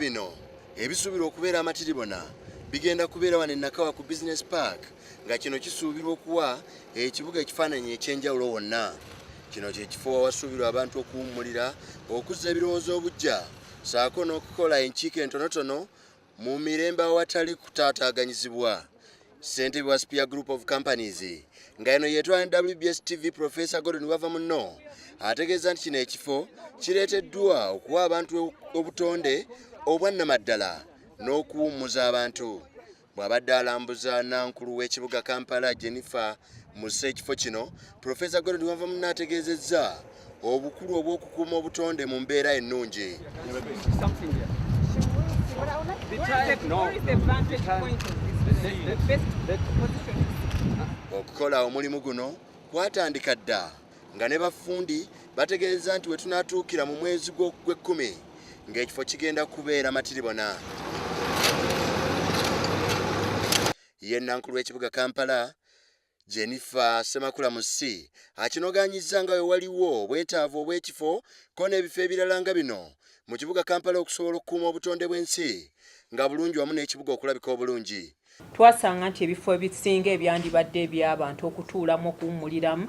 bino ebisuubirwa okubeera amatiribona bigenda kubeera wano Nakawa ku Business Park nga kino kisuubirwa okuwa ekibuga ekifaananyi ekyenjawulo wonna. Kino kye kifo awasuubirwa abantu okuwummulira, okuzza ebirowoozo obujja, saako n'okukola enkiiko entonotono mu mirembe awatali kutaataaganyizibwa. Ssentebe wa Spear Group of Companies nga eno yeetwala WBS TV Professor Gordon wava muno ategeeza nti kino ekifo kireeteddwa okuwa abantu obutonde obwannamaddala n'okuwummuza abantu. Bw'abadde alambuza nankulu w'ekibuga Kampala Jennifer musa ekifo kino, Professor Gordon wava muno ategeezezza obukulu obw'okukuuma obutonde mu mbeera ennungi. Okukola omulimu guno kwatandika dda nga ne bafundi bategeeza nti we tunaatuukira mu mwezi gw'Ekkumi ng'ekifo kigenda kubeera matiribona. Ye nankulu w'ekibuga Kampala Jennifer Semakula Musi akinogaanyizza nga we waliwo obwetaavu obw'ekifo ko n'ebifo ebirala nga bino mu kibuga Kampala okusobola okukuuma obutonde bw'ensi nga bulungi wamu n'ekibuga okulabika obulungi. Twasanga nti ebifo ebisinga ebyandibadde eby'abantu okutuulamu okuwummuliramu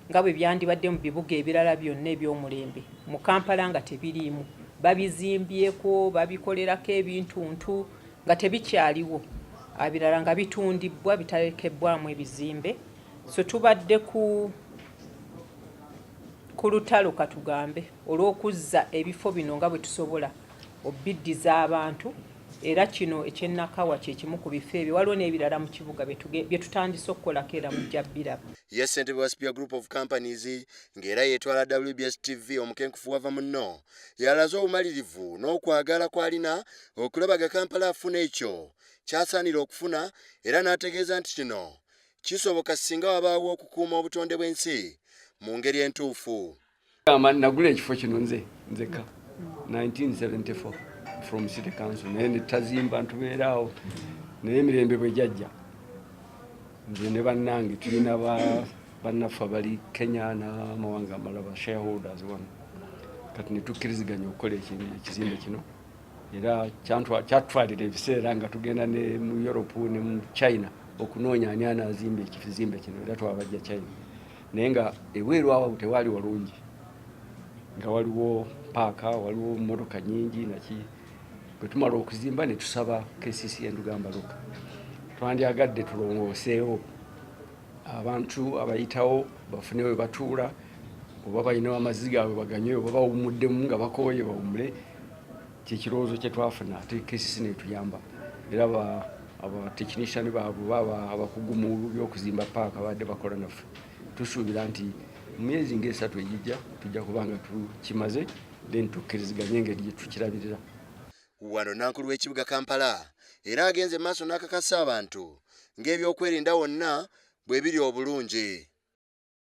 nga bwe byandibadde mu bibuga ebirala byonna eby'omulembe mu Kampala nga tebiriimu, babizimbyeko babikolerako ebintuntu nga tebikyaliwo, ebirala nga bitundibwa bitalekebwamu ebizimbe. So tubadde ku lutalo katugambe olw'okuzza ebifo bino nga bwe tusobola obiddiza abantu, era kino eky'Nakawa kye kimu ku bifo ebyo. Waliwo n'ebirala mu kibuga bye tutandise okukolako era mujja biraba. Ye ssentebe wa Spear Group of Companies ng'era yeetwala WBS TV omukenkufu wava muno yalaze obumalirivu n'okwagala kw'alina okulabaga Kampala afuna ekyo ky'asaanira okufuna, era n'ategeeza nti kino kisoboka singa wabaawo okukuuma obutonde bw'ensi mu ngeri entuufu. Nagula ekifo kino nzeka 1974 from City Council naye netazimba ntubeeraawo naye emirembe bwe jajja nze ne bannange tulina bannaffe abali Kenya n'amawanga amalala shareholders wano kati ne tukkiriziganya okukola ekizimbe kino, era kyatwalira ebiseera nga tugenda ne mu Europe ne mu China okunoonya ani anaazimba ekizimbe kino, era twabajja China naye nga eweeru awo tewaali walungi, nga waliwo paaka, waliwo mmotoka nyingi naki. Bwe tumala okuzimba ne tusaba KCCA ndugamba luka twandyagadde tulongooseewo abantu abayitawo bafune we batuula, oba balina amazzi gaabwe baganywe, oba bawummuddemu nga bakooye bawummule. Kyekirowoozo kye twafuna ate KCCA netuyamba, era abatekinisiani baabwe baba abakugu mu by'okuzimba paaka badde bakola naffe. Tusuubira nti mu myezi ng'esatu egijja tujja kuba nga tukimaze then tukkiriziganye engeri gye tukirabirira. Wano nankulu w'ekibuga Kampala era agenze maaso n'akakasa abantu ng'ebyokwerinda wonna bwe biri obulungi.